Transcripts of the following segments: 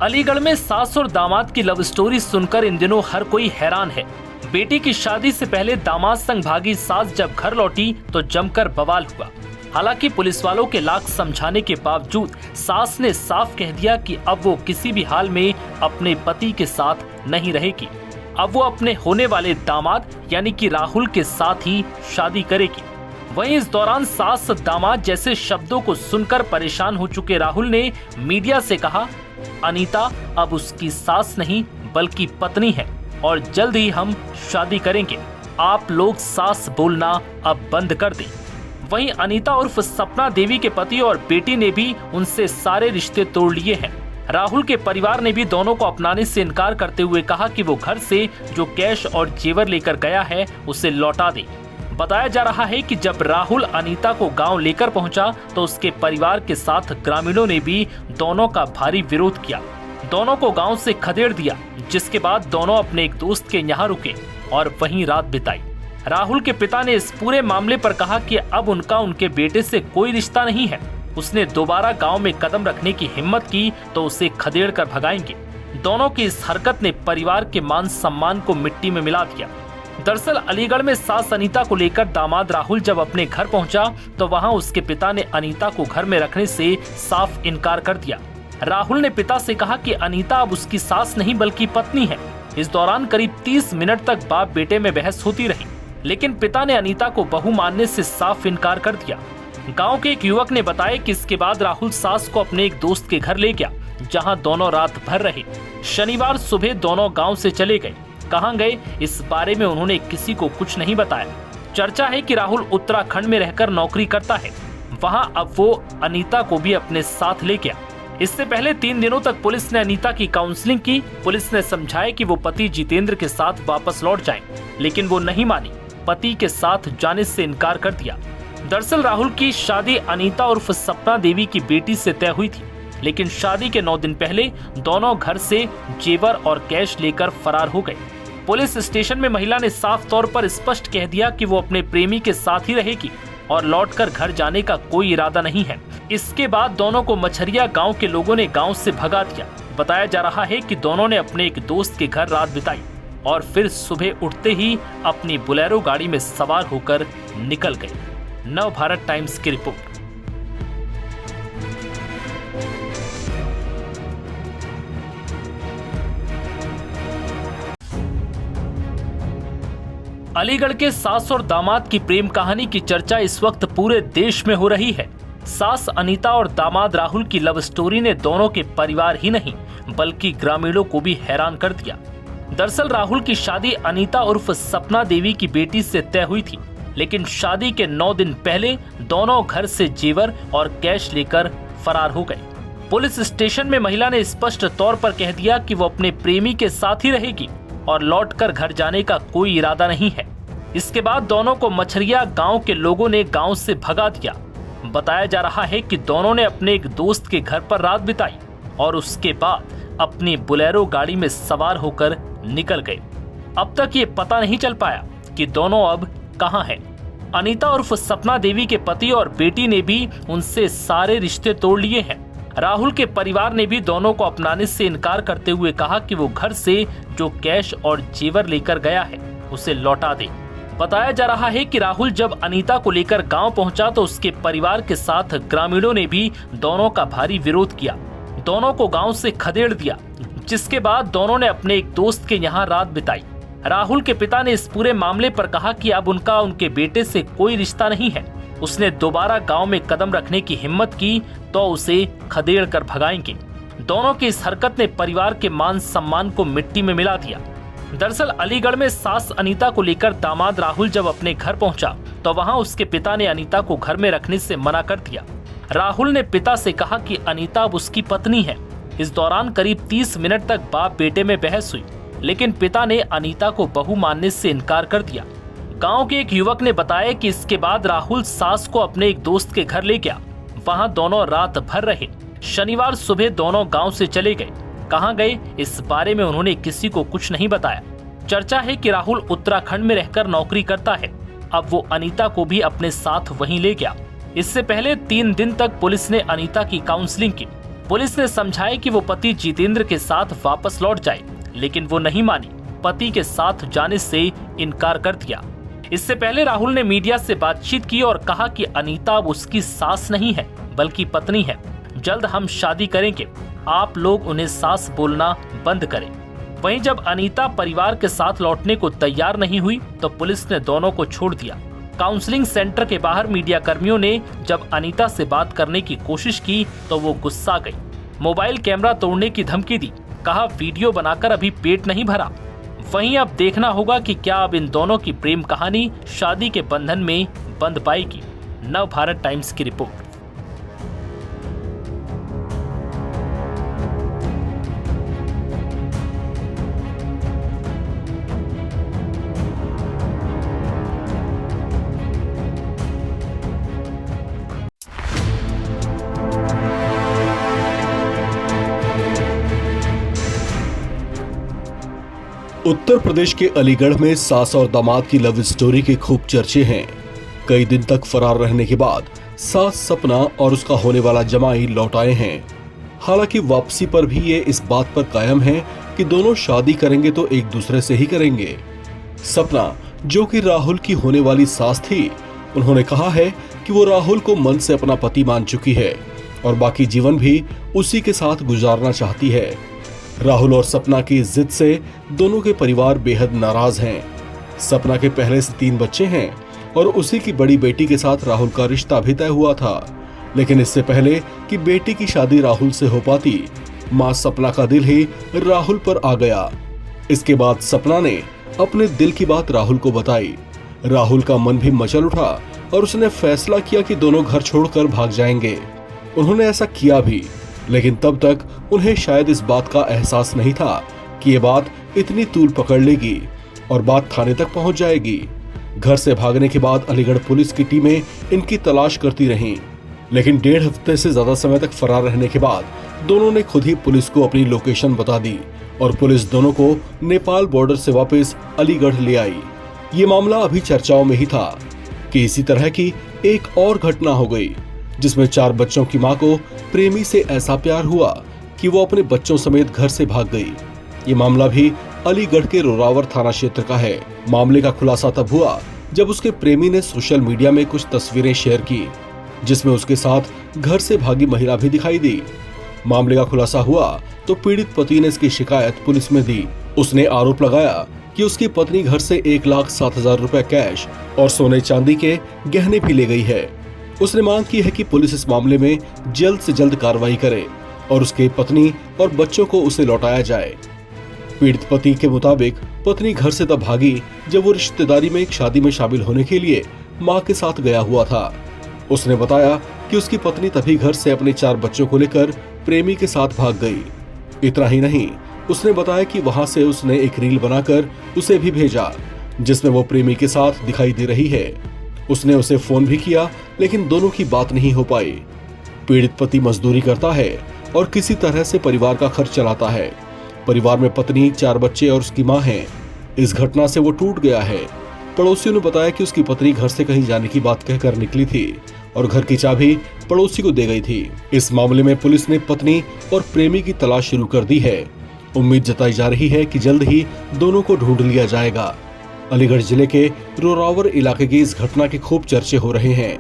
अलीगढ़ में सास और दामाद की लव स्टोरी सुनकर इन दिनों हर कोई हैरान है। बेटी की शादी से पहले दामाद संग भागी सास जब घर लौटी तो जमकर बवाल हुआ। हालांकि पुलिस वालों के लाख समझाने के बावजूद सास ने साफ कह दिया कि अब वो किसी भी हाल में अपने पति के साथ नहीं रहेगी। अब वो अपने होने वाले दामाद यानी कि राहुल के साथ ही शादी करेगी। वहीं इस दौरान सास दामाद जैसे शब्दों को सुनकर परेशान हो चुके राहुल ने मीडिया से कहा, अनीता अब उसकी सास नहीं बल्कि पत्नी है और जल्द ही हम शादी करेंगे। आप लोग सास बोलना अब बंद कर दें। वहीं अनीता उर्फ सपना देवी के पति और बेटी ने भी उनसे सारे रिश्ते तोड़ लिए हैं। राहुल के परिवार ने भी दोनों को अपनाने से इनकार करते हुए कहा कि वो घर से जो कैश और जेवर लेकर गया है उसे लौटा दे। बताया जा रहा है कि जब राहुल अनीता को गांव लेकर पहुंचा तो उसके परिवार के साथ ग्रामीणों ने भी दोनों का भारी विरोध किया। दोनों को गांव से खदेड़ दिया, जिसके बाद दोनों अपने एक दोस्त के यहाँ रुके और वहीं रात बिताई। राहुल के पिता ने इस पूरे मामले पर कहा कि अब उनका उनके बेटे से कोई रिश्ता नहीं है। उसने दोबारा गांव में कदम रखने की हिम्मत की तो उसे खदेड़ कर भगाएंगे। दोनों की इस हरकत ने परिवार के मान सम्मान को मिट्टी में मिला दिया। दरअसल अलीगढ़ में सास अनीता को लेकर दामाद राहुल जब अपने घर पहुंचा तो वहां उसके पिता ने अनीता को घर में रखने से साफ इनकार कर दिया। राहुल ने पिता से कहा कि अनीता अब उसकी सास नहीं बल्कि पत्नी है। इस दौरान करीब 30 मिनट तक बाप बेटे में बहस होती रही, लेकिन पिता ने अनीता को बहू मानने से साफ इनकार कर दिया। गांव के एक युवक ने बताया कि इसके बाद राहुल सास को अपने एक दोस्त के घर ले गया, जहां दोनों रात भर रहे। शनिवार सुबह दोनों गांव से चले गए। कहां गए इस बारे में उन्होंने किसी को कुछ नहीं बताया। चर्चा है कि राहुल उत्तराखंड में रहकर नौकरी करता है। वहां अब वो अनीता को भी अपने साथ ले गया। इससे पहले 3 दिनों तक पुलिस ने अनीता की काउंसलिंग की। पुलिस ने समझाया कि वो पति जितेंद्र के साथ वापस लौट जाएं, लेकिन वो नहीं मानी। पति के साथ जाने से इनकार कर दिया। दरअसल राहुल की शादी अनीता उर्फ सपना देवी की बेटी से तय हुई थी, लेकिन शादी के 9 दिन पहले दोनों घर से जेवर और कैश लेकर फरार हो गए। पुलिस स्टेशन में महिला ने साफ तौर पर स्पष्ट कह दिया कि वो अपने प्रेमी के साथ ही रहेगी और लौटकर घर जाने का कोई इरादा नहीं है। इसके बाद दोनों को मछरिया गांव के लोगों ने गांव से भगा दिया। बताया जा रहा है कि दोनों ने अपने एक दोस्त के घर रात बिताई और फिर सुबह उठते ही अपनी बोलेरो गाड़ी में सवार होकर निकल गए। नव भारत टाइम्स की रिपोर्ट। अलीगढ़ के सास और दामाद की प्रेम कहानी की चर्चा इस वक्त पूरे देश में हो रही है। सास अनीता और दामाद राहुल की लव स्टोरी ने दोनों के परिवार ही नहीं बल्कि ग्रामीणों को भी हैरान कर दिया। दरअसल राहुल की शादी अनीता उर्फ सपना देवी की बेटी से तय हुई थी, लेकिन शादी के 9 दिन पहले दोनों घर से जेवर और कैश लेकर फरार हो गए। पुलिस स्टेशन में महिला ने स्पष्ट तौर पर कह दिया कि वो अपने प्रेमी के साथ ही रहेगी और लौटकर घर जाने का कोई इरादा नहीं है। इसके बाद दोनों को मछरिया गांव के लोगों ने गांव से भगा दिया। बताया जा रहा है कि दोनों ने अपने एक दोस्त के घर पर रात बिताई और उसके बाद अपनी बोलेरो गाड़ी में सवार होकर निकल गए। अब तक ये पता नहीं चल पाया कि दोनों अब कहां हैं। अनीता उर्फ सपना देवी के पति और बेटी ने भी उनसे सारे रिश्ते तोड़ लिए हैं। राहुल के परिवार ने भी दोनों को अपनाने से इनकार करते हुए कहा कि वो घर से जो कैश और जेवर लेकर गया है उसे लौटा दे। बताया जा रहा है कि राहुल जब अनीता को लेकर गांव पहुंचा तो उसके परिवार के साथ ग्रामीणों ने भी दोनों का भारी विरोध किया। दोनों को गांव से खदेड़ दिया, जिसके बाद दोनों ने अपने एक दोस्त के यहाँ रात बिताई। राहुल के पिता ने इस पूरे मामले पर कहा कि अब उनका उनके बेटे से कोई रिश्ता नहीं है। उसने दोबारा गांव में कदम रखने की हिम्मत की तो उसे खदेड़ कर भगाएंगे। दोनों की इस हरकत ने परिवार के मान सम्मान को मिट्टी में मिला दिया। दरअसल अलीगढ़ में सास अनीता को लेकर दामाद राहुल जब अपने घर पहुंचा तो वहां उसके पिता ने अनीता को घर में रखने से मना कर दिया। राहुल ने पिता से कहा कि अनीता अब उसकी पत्नी है। इस दौरान करीब 30 मिनट तक बाप बेटे में बहस हुई, लेकिन पिता ने अनीता को बहू मानने से इनकार कर दिया। गांव के एक युवक ने बताया कि इसके बाद राहुल सास को अपने एक दोस्त के घर ले गया। वहां दोनों रात भर रहे। शनिवार सुबह दोनों गांव से चले गए। कहां गए इस बारे में उन्होंने किसी को कुछ नहीं बताया। चर्चा है कि राहुल उत्तराखंड में रहकर नौकरी करता है। अब वो अनीता को भी अपने साथ वहीं ले गया। इससे पहले 3 दिन तक पुलिस ने अनीता की काउंसलिंग की। पुलिस ने समझाया कि वो पति जितेंद्र के साथ वापस लौट जाए, लेकिन वो नहीं मानी। पति के साथ जाने से इनकार कर दिया। इससे पहले राहुल ने मीडिया से बातचीत की और कहा कि अनीता अब उसकी सास नहीं है बल्कि पत्नी है। जल्द हम शादी करेंगे, आप लोग उन्हें सास बोलना बंद करें। वहीं जब अनीता परिवार के साथ लौटने को तैयार नहीं हुई तो पुलिस ने दोनों को छोड़ दिया। काउंसलिंग सेंटर के बाहर मीडिया कर्मियों ने जब अनीता से बात करने की कोशिश की तो वो गुस्सा गई। मोबाइल कैमरा तोड़ने की धमकी दी। कहा वीडियो बनाकर अभी पेट नहीं भरा। वहीं अब देखना होगा कि क्या अब इन दोनों की प्रेम कहानी शादी के बंधन में बंध पाएगी। नव भारत टाइम्स की रिपोर्ट। उत्तर प्रदेश के अलीगढ़ में सास और दामाद की लव स्टोरी के खूब चर्चे हैं। कई दिन तक फरार रहने के बाद सास सपना और उसका होने वाला जमाई लौट आए हैं। हालांकि वापसी पर भी ये इस बात पर कायम है कि दोनों शादी करेंगे तो एक दूसरे से ही करेंगे। सपना, जो कि राहुल की होने वाली सास थी, उन्होंने कहा है कि वो राहुल को मन से अपना पति मान चुकी है और बाकी जीवन भी उसी के साथ गुजारना चाहती है। राहुल और सपना की जिद से दोनों के परिवार बेहद नाराज हैं। सपना के पहले से 3 बच्चे हैं और उसी की बड़ी बेटी के साथ राहुल का रिश्ता भी तय हुआ था, लेकिन इससे पहले कि बेटी की शादी राहुल से हो पाती, मां सपना का दिल ही राहुल पर आ गया। इसके बाद सपना ने अपने दिल की बात राहुल को बताई। राहुल का मन भी मचल उठा और उसने फैसला किया कि दोनों घर छोड़कर भाग जाएंगे। उन्होंने ऐसा किया भी, लेकिन तब तक उन्हें शायद इस बात का एहसास नहीं था कि ये बात इतनी तूल पकड़ लेगी और बात थाने तक पहुंच जाएगी। घर से भागने के बाद अलीगढ़ पुलिस की टीमें इनकी तलाश करती रहीं, लेकिन 1.5 हफ्ते से ज्यादा समय तक फरार रहने के बाद दोनों ने खुद ही पुलिस को अपनी लोकेशन बता दी और पुलिस दोनों को नेपाल बॉर्डर से वापस अलीगढ़ ले आई। ये मामला अभी चर्चाओं में ही था कि इसी तरह की एक और घटना हो गई, जिसमें 4 बच्चों की मां को प्रेमी से ऐसा प्यार हुआ कि वो अपने बच्चों समेत घर से भाग गई। ये मामला भी अलीगढ़ के रोरावर थाना क्षेत्र का है। मामले का खुलासा तब हुआ जब उसके प्रेमी ने सोशल मीडिया में कुछ तस्वीरें शेयर की, जिसमें उसके साथ घर से भागी महिला भी दिखाई दी। मामले का खुलासा हुआ तो पीड़ित पति ने इसकी शिकायत पुलिस में दी। उसने आरोप लगाया कि उसकी पत्नी घर से 1,07,000 रुपए कैश और सोने चांदी के गहने भी ले गई है। उसने मांग की है कि पुलिस इस मामले में जल्द से जल्द कार्रवाई करे और उसके पत्नी और बच्चों को उसे लौटाया जाए। पीड़ित पति के मुताबिक पत्नी घर से तब भागी जब वो रिश्तेदारी में एक शादी में शामिल होने के लिए मां के साथ गया हुआ था। उसने बताया कि उसकी पत्नी तभी घर से अपने 4 बच्चों को लेकर प्रेमी के साथ भाग गई। इतना ही नहीं, उसने बताया कि वहां से उसने एक रील बनाकर उसे भी भेजा, जिसमें वो प्रेमी के साथ दिखाई दे रही है। उसने उसे फोन भी किया, लेकिन दोनों की बात नहीं हो पाई। पीड़ित पति मजदूरी करता है और किसी तरह से परिवार का खर्च चलाता है। परिवार में पत्नी, 4 बच्चे और उसकी मां हैं। इस घटना से वो टूट गया है। पड़ोसियों ने बताया कि उसकी पत्नी घर से कहीं जाने की बात कहकर निकली थी और घर की चाबी पड़ोसी को दे गई थी। इस मामले में पुलिस ने पत्नी और प्रेमी की तलाश शुरू कर दी है। उम्मीद जताई जा रही है कि जल्द ही दोनों को ढूंढ लिया जाएगा। अलीगढ़ जिले के रोरावर इलाके की इस घटना के खूब चर्चे हो रहे हैं।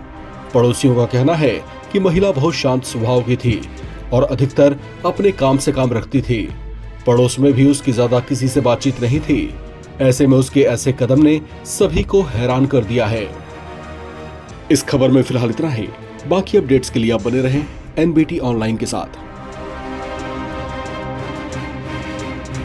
पड़ोसियों का कहना है कि महिला बहुत शांत स्वभाव की थी और अधिकतर अपने काम से काम रखती थी। पड़ोस में भी उसकी ज्यादा किसी से बातचीत नहीं थी। ऐसे में उसके ऐसे कदम ने सभी को हैरान कर दिया है। इस खबर में फिलहाल इतना ही। बाकी अपडेट्स के लिए आप बने रहें NBT ऑनलाइन के साथ।